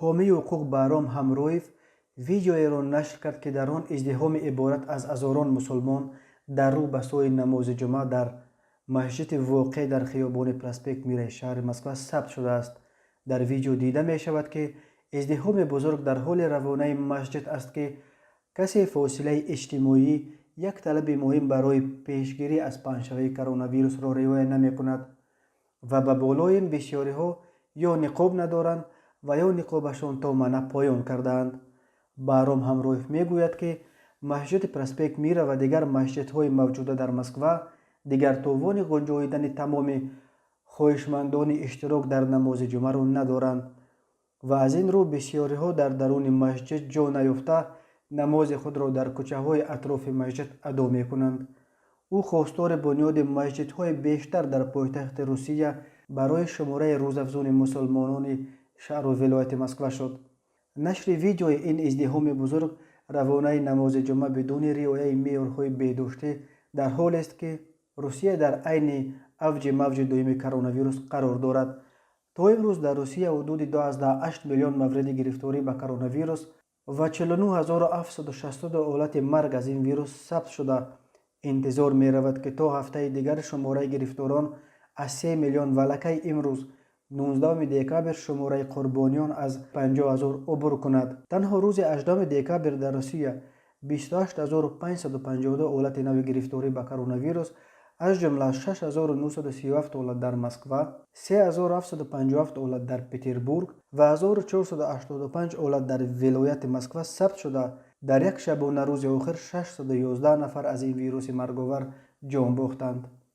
حامی حقوق بهرام همرویف ویدیویی را نشر کرد که در آن ازدحام عبارت از هزاران مسلمان در رو به سوی نماز جمعه در مسجد واقع در خیابان پراسپکت میره شهر مسکو ثبت شده است. در ویدیو دیده می شود که ازدحام بزرگ در حال روانه مسجد است که کسی فاصله اجتماعی یک طلب مهم برای پیشگیری از پنجشنبه کرونا ویروس را رعایت نمی کند و به بالای این بسیاری ها یا نقاب ندارند و یا نقابشان تا منع پایان کردند. بهرام همرویف می گوید که مسجد پراسپکت میره و دیگر مسجدهای موجوده در مسکو دیگر توان گنجاییدن تمام خواهشمندان اشتراک در نماز جمعه را ندارند و از این رو بسیاری ها در درون مسجد جا نیافته نماز خود را در کوچه های اطراف مسجد ادا می کنند. او خواستار بنیاد مسجدهای بیشتر در پایتخت روسیه برای شماره روزافزون مسلمانان شهر و ولایت مسکو شد. نشر ویدیوی این ازدحام بزرگ روانه نماز جمعه بدون رعایت معیارهای بهداشتی در حال است که روسیه در عین اوج موج دوم کرونا ویروس قرار دارد. تا امروز در روسیه حدود 12.8 میلیون مورد گرفتاری به کرونا ویروس و 49762 حالت مرگ از این ویروس ثبت شده. انتظار می رود که تا هفته دیگر شماره گرفتاران از 3 میلیون ولکه امروز 19 دکبر شماره قربانیان از 50,000 عبور کند. تنها روز 18 دکبر در روسیه 28552 حالت نو گرفتاری به کرونا ویروس از جمله 6937 حالت در مسکو، 3757 حالت در پترزبورگ و 1485 حالت در ولایت مسکو ثبت شده. در یک شبانه روز آخر 611 نفر از این ویروس مرگاور جان باختند.